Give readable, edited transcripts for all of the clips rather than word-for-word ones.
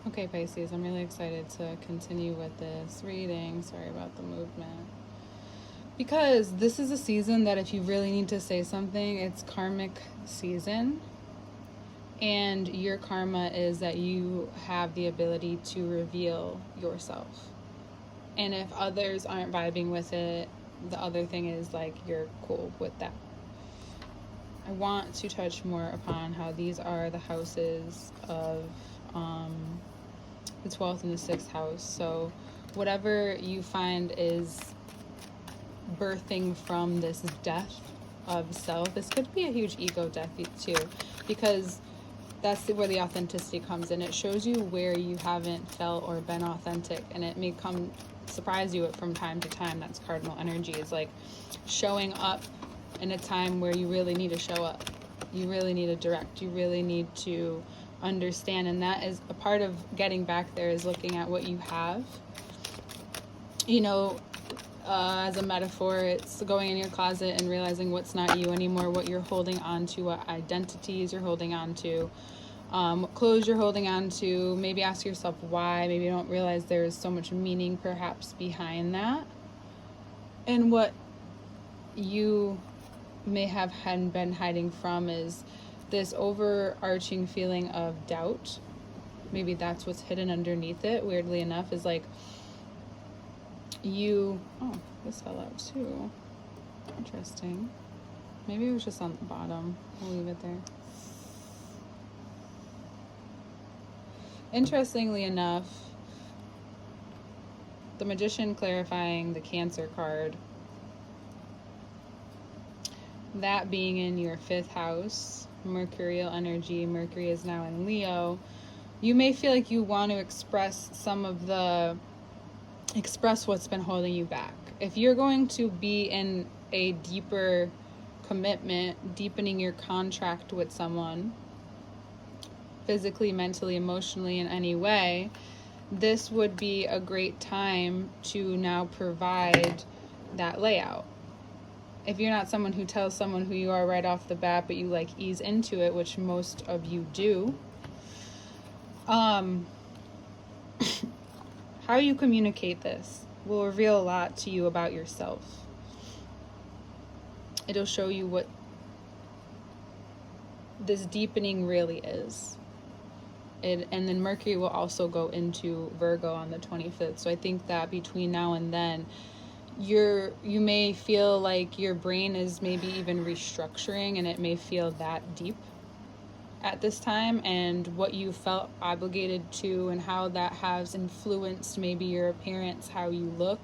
Okay, Pisces, I'm really excited to continue with this reading. Sorry about the movement. Because this is a season that if you really need to say something, it's karmic season. And your karma is that you have the ability to reveal yourself. And if others aren't vibing with it, the other thing is like you're cool with that. I want to touch more upon how these are the houses of the 12th and the 6th house. So whatever you find is birthing from this death of self, this could be a huge ego death too, because that's where the authenticity comes in. It shows you where you haven't felt or been authentic, and it may come surprise you from time to time. That's cardinal energy. It's like showing up in a time where you really need to show up. You really need to direct. You really need to understand, and that is a part of getting back there, is looking at what you have. You know, as a metaphor, it's going in your closet and realizing what's not you anymore, what you're holding on to, what identities you're holding on to, what clothes you're holding on to. Maybe ask yourself why. Maybe you don't realize there's so much meaning perhaps behind that. And what you may have been hiding from is this overarching feeling of doubt. Maybe that's what's hidden underneath it, weirdly enough, is like this fell out too. Interesting. Maybe it was just on the bottom. We'll leave it there. Interestingly enough, the Magician clarifying the Cancer card, that being in your 5th house, Mercurial energy. Mercury is now in Leo. You may feel like you want to express what's been holding you back. If you're going to be in a deeper commitment, deepening your contract with someone, physically, mentally, emotionally, in any way, this would be a great time to now provide that layout. If you're not someone who tells someone who you are right off the bat, but you like ease into it, which most of you do, how you communicate this will reveal a lot to you about yourself. It'll show you what this deepening really is. And then Mercury will also go into Virgo on the 25th. So I think that between now and then, you may feel like your brain is maybe even restructuring, and it may feel that deep at this time, and what you felt obligated to and how that has influenced maybe your appearance, how you look,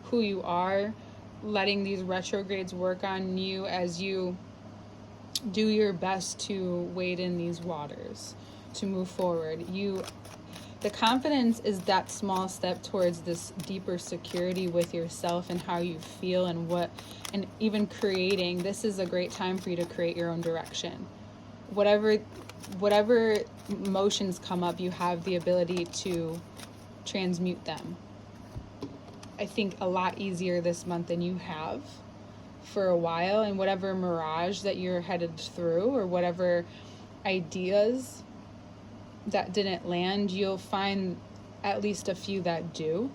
who you are, letting these retrogrades work on you as you do your best to wade in these waters, to move forward. The confidence is that small step towards this deeper security with yourself and how you feel and even creating. This is a great time for you to create your own direction. Whatever emotions come up, you have the ability to transmute them. I think a lot easier this month than you have for a while, and whatever mirage that you're headed through, or whatever ideas that didn't land, you'll find at least a few that do,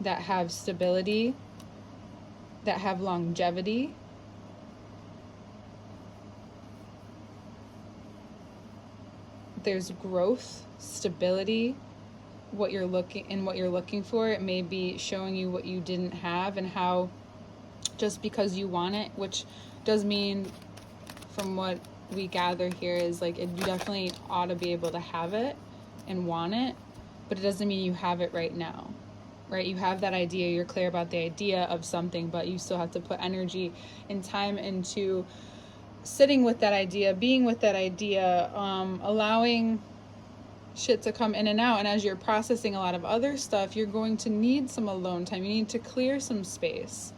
that have stability, that have longevity. There's growth, stability, what you're looking for. It may be showing you what you didn't have, and how just because you want it, which does mean, from what we gather here, is like you definitely ought to be able to have it and want it, but it doesn't mean you have it right now, right? You have that idea, you're clear about the idea of something, but you still have to put energy and time into sitting with that idea, being with that idea, allowing shit to come in and out. And as you're processing a lot of other stuff, you're going to need some alone time. You need to clear some space.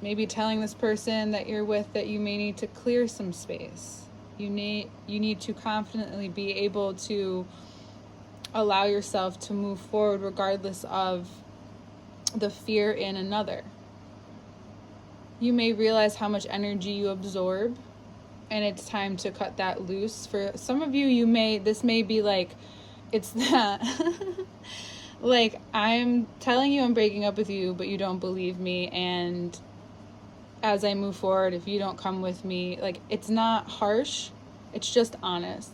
Maybe telling this person that you're with that you may need to clear some space. You need to confidently be able to allow yourself to move forward regardless of the fear in another. You may realize how much energy you absorb, and it's time to cut that loose. For some of you, this may be like it's that like, I'm telling you I'm breaking up with you, but you don't believe me, and as I move forward, if you don't come with me, like, it's not harsh, it's just honest.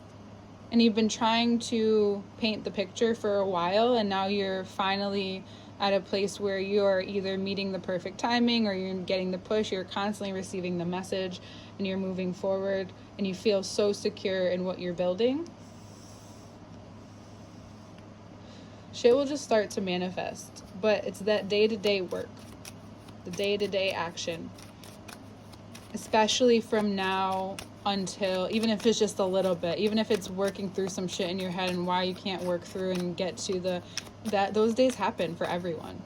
And you've been trying to paint the picture for a while, and now you're finally at a place where you're either meeting the perfect timing or you're getting the push, you're constantly receiving the message, and you're moving forward, and you feel so secure in what you're building. Shit will just start to manifest. But it's that day-to-day work, the day-to-day action, especially from now until, even if it's just a little bit, even if it's working through some shit in your head and why you can't work through and get to those days happen for everyone,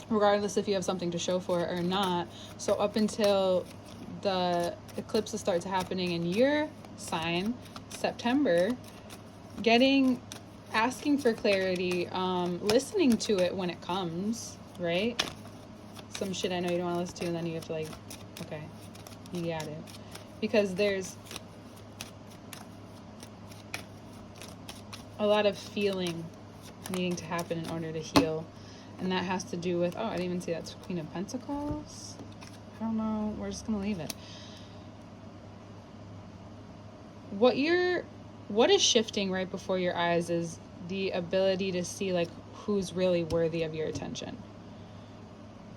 regardless if you have something to show for it or not. So up until the eclipses starts happening in your sign, September, asking for clarity, listening to it when it comes, right? Some shit I know you don't want to listen to, and then you have to, like, okay, you got it. Because there's a lot of feeling needing to happen in order to heal. And that has to do with, I didn't even see that's Queen of Pentacles. I don't know. We're just going to leave it. What is shifting right before your eyes is the ability to see, like, who's really worthy of your attention.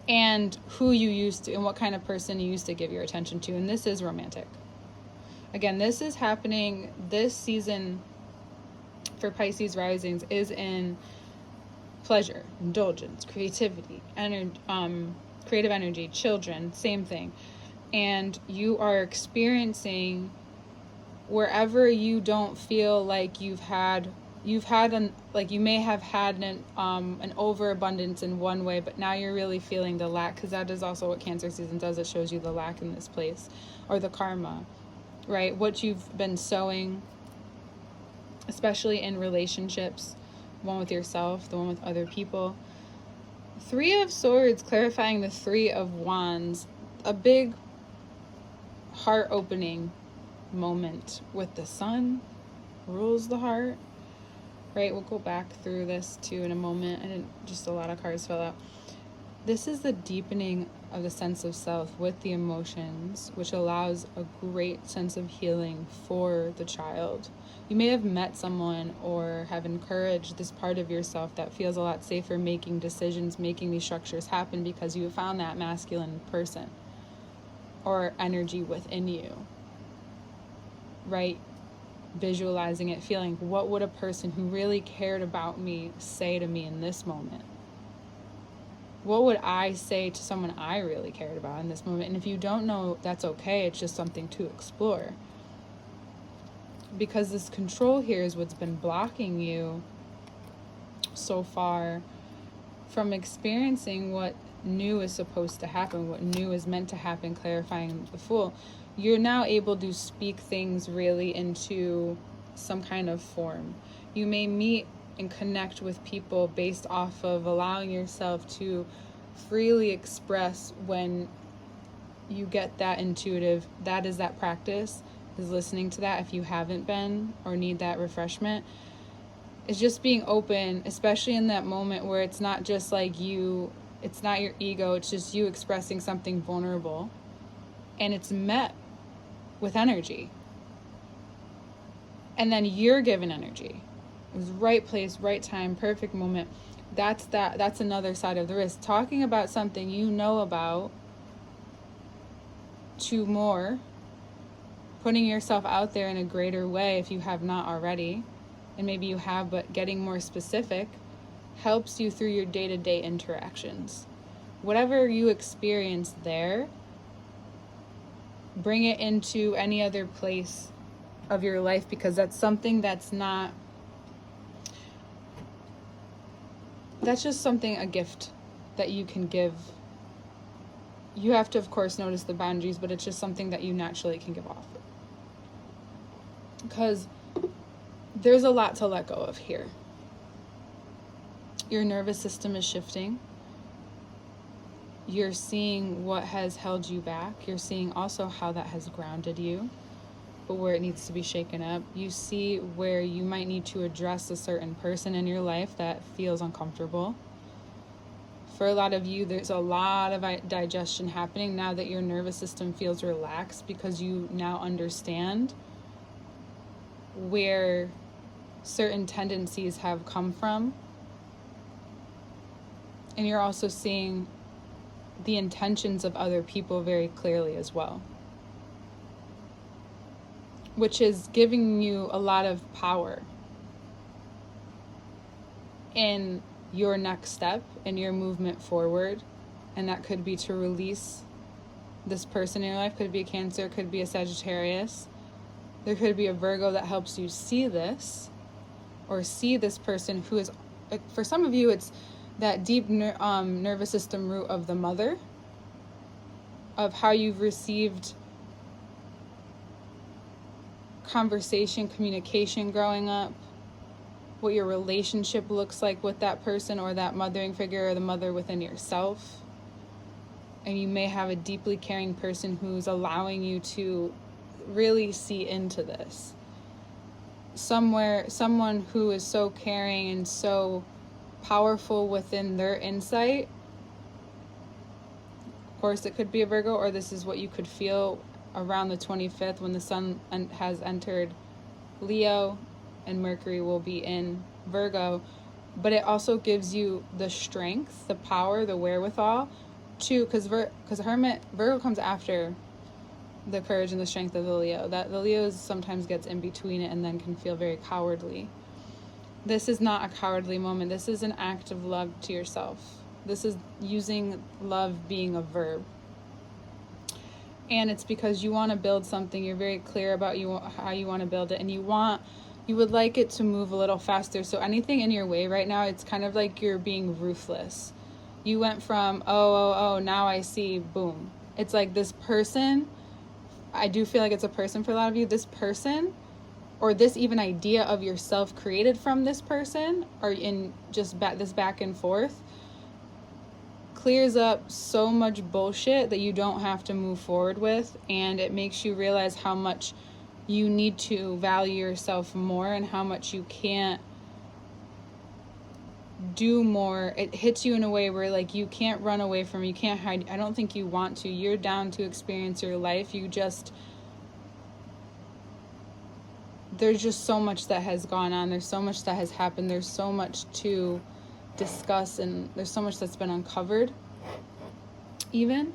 And who you used to, and what kind of person you used to give your attention to. And this is romantic. Again, this is happening, this season for Pisces risings is in pleasure, indulgence, creativity, creative energy, children, same thing. And you are experiencing wherever you don't feel like you may have had an overabundance in one way, but now you're really feeling the lack, because that is also what Cancer season does. It shows you the lack in this place, or the karma, right? What you've been sowing, especially in relationships, one with yourself, the one with other people. 3 of Swords, clarifying the 3 of Wands, a big heart opening moment with the sun rules the heart, right? We'll go back through this too in a moment. Just a lot of cards fell out. This is the deepening of the sense of self with the emotions, which allows a great sense of healing for the child. You may have met someone or have encouraged this part of yourself that feels a lot safer making decisions, making these structures happen, because you have found that masculine person or energy within you, right? Visualizing it, feeling, what would a person who really cared about me say to me in this moment? What would I say to someone I really cared about in this moment? And if you don't know, that's okay. It's just something to explore. Because this control here is what's been blocking you so far from experiencing what new is supposed to happen, what new is meant to happen, clarifying the Fool. You're now able to speak things really into some kind of form. You may meet and connect with people based off of allowing yourself to freely express when you get that intuitive, that is that practice, is listening to that if you haven't been or need that refreshment. It's just being open, especially in that moment where it's not just like you, it's not your ego, it's just you expressing something vulnerable, and it's met with energy. And then you're given energy. It was right place, right time, perfect moment. That's another side of the risk. Talking about something you know about to more, putting yourself out there in a greater way if you have not already, and maybe you have, but getting more specific helps you through your day-to-day interactions. Whatever you experience there, bring it into any other place of your life, because that's something that's just something, a gift that you can give. You have to, of course, notice the boundaries, but it's just something that you naturally can give off. Because there's a lot to let go of here. Your nervous system is shifting. You're seeing what has held you back. You're seeing also how that has grounded you. but where it needs to be shaken up. You see where you might need to address a certain person in your life that feels uncomfortable. For a lot of you, there's a lot of digestion happening now that your nervous system feels relaxed, because you now understand where certain tendencies have come from. And you're also seeing the intentions of other people very clearly as well, which is giving you a lot of power in your next step, in your movement forward. And that could be to release this person in your life. Could be a Cancer, could be a Sagittarius. There could be a Virgo that helps you see this, or see this person who is, for some of you, it's that deep nervous system root of the mother, of how you've received conversation, communication growing up, what your relationship looks like with that person or that mothering figure, or the mother within yourself. And you may have a deeply caring person who's allowing you to really see into this. Someone who is so caring and so powerful within their insight. Of course, it could be a Virgo, or this is what you could feel around the 25th when the sun has entered Leo and Mercury will be in Virgo. But it also gives you the strength, the power, the wherewithal to, because Virgo comes after the courage and the strength of the Leo. That the Leo sometimes gets in between it and then can feel very cowardly. This is not a cowardly moment. This is an act of love to yourself. This is using love being a verb. And it's because you want to build something. You're very clear about how you want to build it, and you would like it to move a little faster. So anything in your way right now, it's kind of like you're being ruthless. You went from, oh, now I see, boom. It's like this person, I do feel like it's a person for a lot of you. This person, or this even idea of yourself created from this person, or in just this back and forth, clears up so much bullshit that you don't have to move forward with. And it makes you realize how much you need to value yourself more, and how much you can't do more. It hits you in a way where, like, you can't run away from it, you can't hide. I don't think you want to. You're down to experience your life. There's just so much that has gone on. There's so much that has happened. There's so much to discuss, and there's so much that's been uncovered even.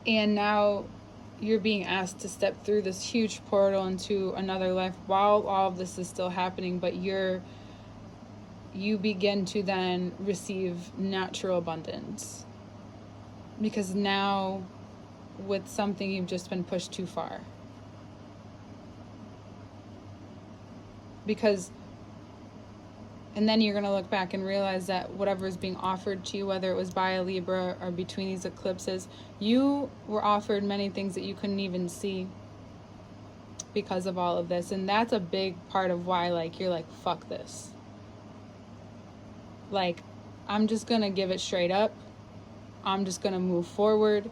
And now you're being asked to step through this huge portal into another life while all of this is still happening, but you begin to then receive natural abundance, because now with something you've just been pushed too far. And then you're going to look back and realize that whatever is being offered to you, whether it was by a Libra or between these eclipses, you were offered many things that you couldn't even see because of all of this. And that's a big part of why, like, you're like, fuck this. Like, I'm just going to give it straight up. I'm just going to move forward.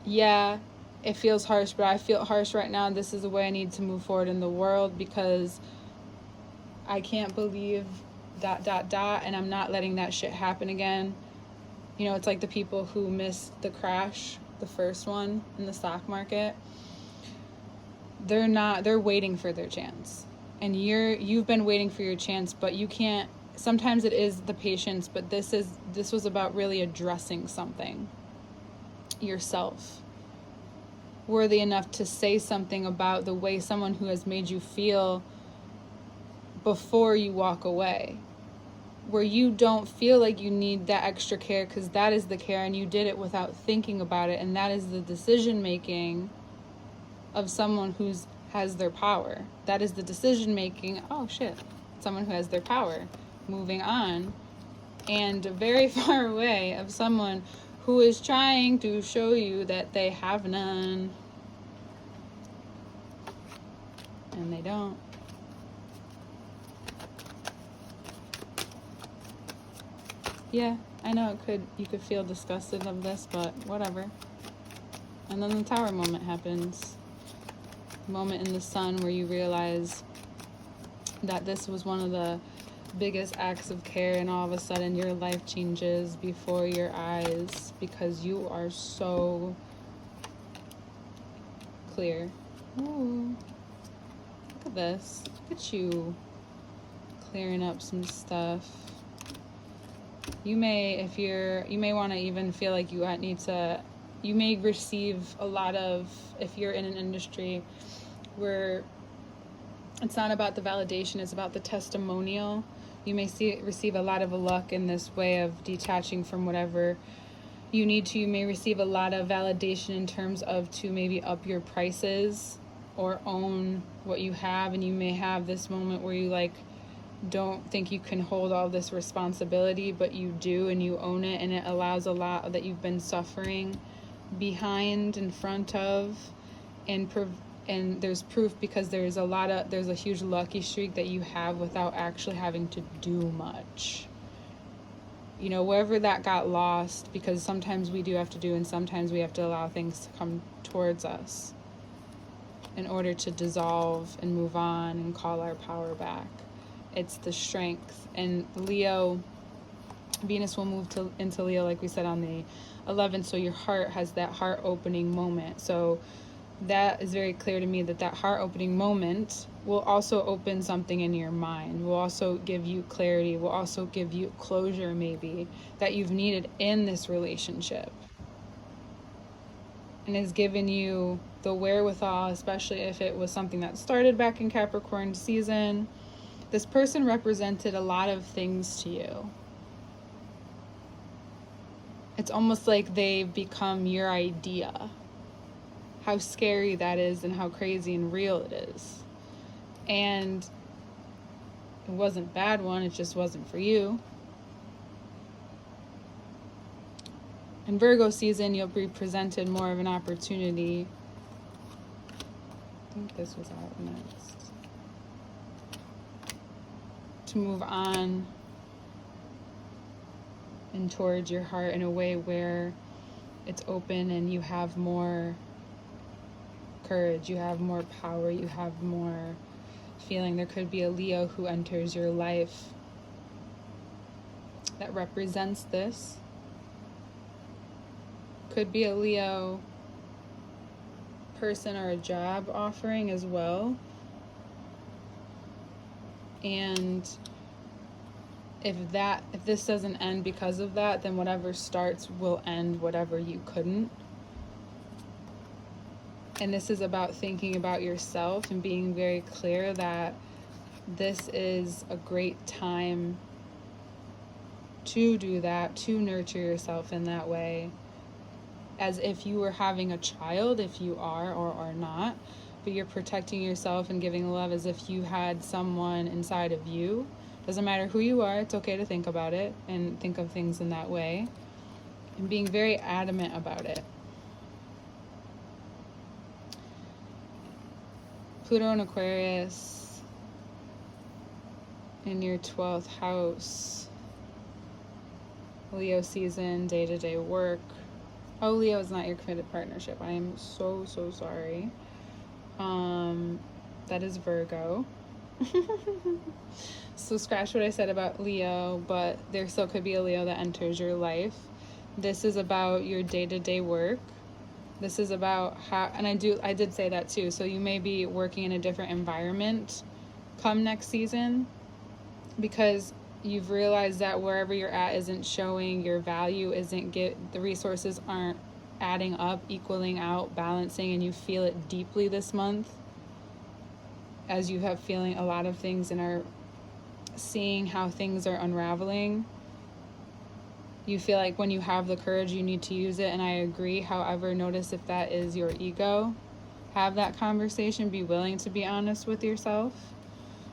Yeah, it feels harsh, but I feel harsh right now. This is the way I need to move forward in the world, because I can't believe ... and I'm not letting that shit happen again. You know, it's like the people who missed the crash, the first one in the stock market. They're waiting for their chance. And you've been waiting for your chance, but you can't. Sometimes it is the patience, but this was about really addressing something yourself, worthy enough to say something about the way someone who has made you feel before you walk away, where you don't feel like you need that extra care, because that is the care and you did it without thinking about it. And that is the decision making of someone who has their power. That is the decision making, someone who has their power, moving on, and very far away of someone who is trying to show you that they have none, and they don't. Yeah, I know you could feel disgusted of this, but whatever. And then the Tower moment happens. Moment in the sun where you realize that this was one of the biggest acts of care, and all of a sudden your life changes before your eyes because you are so clear. Ooh, look at this. Look at you clearing up some stuff. You may want to even feel like you may receive a lot of, if you're in an industry where it's not about the validation, it's about the testimonial. You may receive a lot of luck in this way of detaching from whatever you need to. You may receive a lot of validation in terms of to maybe up your prices or own what you have. And you may have this moment where you don't think you can hold all this responsibility, but you do, and you own it, and it allows a lot that you've been suffering behind, in front of, and there's proof because there's a huge lucky streak that you have without actually having to do much. Wherever that got lost, because sometimes we do have to do, and sometimes we have to allow things to come towards us in order to dissolve and move on and call our power back. It's the strength. And Leo, Venus will move into Leo, like we said, on the 11th. So your heart has that heart opening moment. So that is very clear to me that heart opening moment will also open something in your mind, will also give you clarity, will also give you closure maybe that you've needed in this relationship, and has given you the wherewithal, especially if it was something that started back in Capricorn season. This person represented a lot of things to you. It's almost like they've become your idea. How scary that is, and how crazy and real it is. And it wasn't a bad one, it just wasn't for you. In Virgo season, you'll be presented more of an opportunity. I think this was out next. To move on and towards your heart in a way where it's open and you have more courage, you have more power, you have more feeling. There could be a Leo who enters your life that represents this. Could be a Leo person or a job offering as well. And if this doesn't end because of that, then whatever starts will end whatever you couldn't. And this is about thinking about yourself and being very clear that this is a great time to do that, to nurture yourself in that way, as if you were having a child, if you are or are not, but you're protecting yourself and giving love as if you had someone inside of you. Doesn't matter who you are, it's okay to think about it and think of things in that way, and being very adamant about it. Pluto and Aquarius in your 12th house. Leo season, day-to-day work. Oh, Leo is not your committed partnership. I am so sorry. That is Virgo. So scratch what I said about Leo, but there still could be a Leo that enters your life. This is about your day-to-day work. This is about how, and I did say that too. So you may be working in a different environment come next season because you've realized that wherever you're at isn't showing your value, the resources aren't adding up, equaling out, balancing, and you feel it deeply this month as you have feeling a lot of things and are seeing how things are unraveling. You feel like when you have the courage, you need to use it, and I agree. However, notice if that is your ego. Have that conversation. Be willing to be honest with yourself.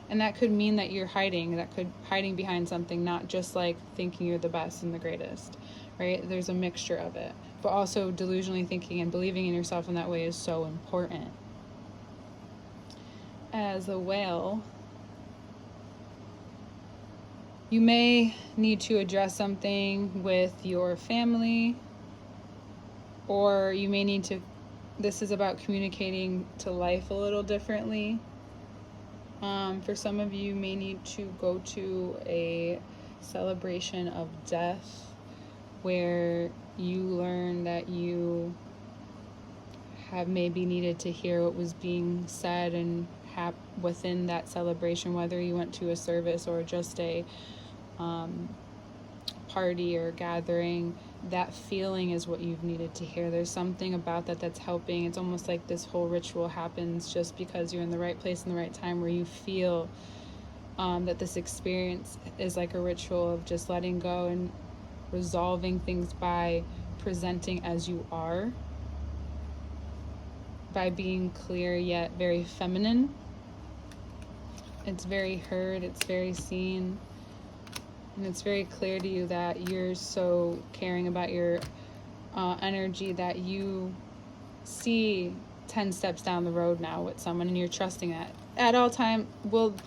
And that could mean that you're hiding. That could hiding behind something, not just like thinking you're the best and the greatest, right? There's a mixture of it. But also delusionally thinking and believing in yourself in that way is so important. As a whale, you may need to address something with your family, or you may need to this is about communicating to life a little differently. For some of you, may need to go to a celebration of death where you learn that you have maybe needed to hear what was being said and within that celebration, whether you went to a service or just a party or gathering. That feeling is what you've needed to hear. There's something about that that's helping. It's almost like this whole ritual happens just because you're in the right place in the right time, where you feel that this experience is like a ritual of just letting go and resolving things by presenting as you are, by being clear yet very feminine. It's very heard, it's very seen. And it's very clear to you that you're so caring about your energy that you see 10 steps down the road now with someone, and you're trusting that. At all time,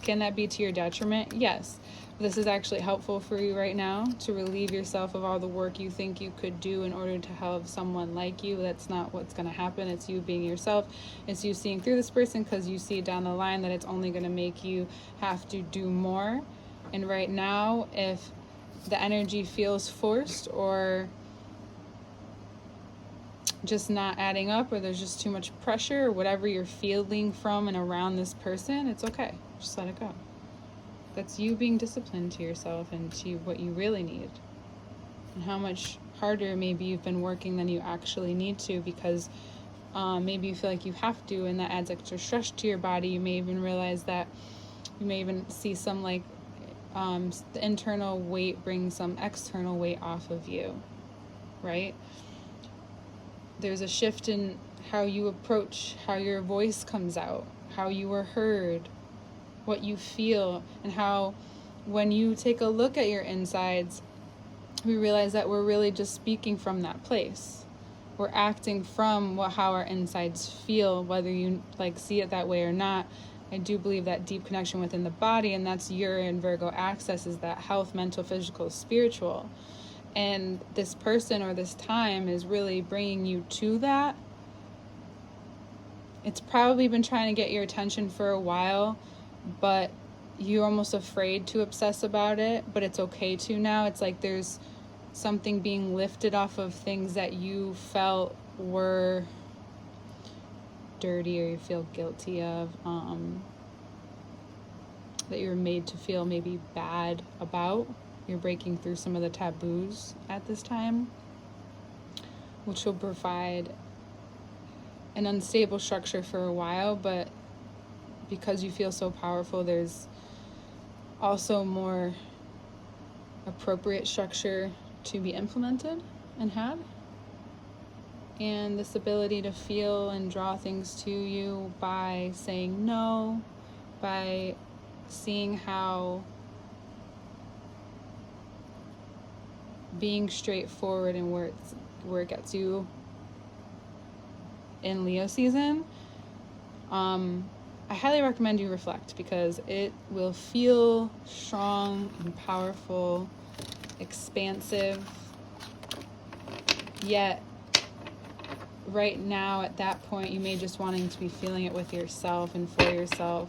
can that be to your detriment? Yes. This is actually helpful for you right now to relieve yourself of all the work you think you could do in order to help someone like you. That's not what's going to happen. It's you being yourself. It's you seeing through this person because you see down the line that it's only going to make you have to do more. And right now, if the energy feels forced or just not adding up, or there's just too much pressure, or whatever you're feeling from and around this person, it's okay. Just let it go. That's you being disciplined to yourself and to what you really need. And how much harder maybe you've been working than you actually need to, because maybe you feel like you have to, and that adds extra stress to your body. You may even realize that you may even see some the internal weight bring some external weight off of you, right? There's a shift in how you approach, how your voice comes out, how you are heard, what you feel, and how when you take a look at your insides, we realize that we're really just speaking from that place. We're acting from how our insides feel, whether you see it that way or not. I do believe that deep connection within the body, and that's your and Virgo access, is that health, mental, physical, spiritual. And this person or this time is really bringing you to that. It's probably been trying to get your attention for a while, but you're almost afraid to obsess about it, but it's okay to now. It's like there's something being lifted off of things that you felt were dirty, or you feel guilty of, that you're made to feel maybe bad about. You're breaking through some of the taboos at this time, which will provide an unstable structure for a while, but because you feel so powerful, there's also more appropriate structure to be implemented and had. And this ability to feel and draw things to you by saying no, by seeing how being straightforward and where it gets you in Leo season. I highly recommend you reflect, because it will feel strong and powerful, expansive, yet right now at that point you may just wanting to be feeling it with yourself and for yourself,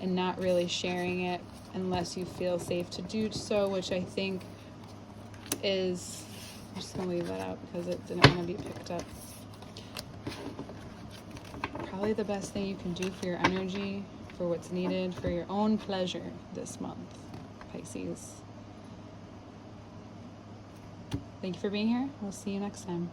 and not really sharing it unless you feel safe to do so, which I think is, I'm just going to leave that out because it didn't want to be picked up. Probably the best thing you can do for your energy, for what's needed, for your own pleasure this month, Pisces. Thank you for being here. We'll see you next time.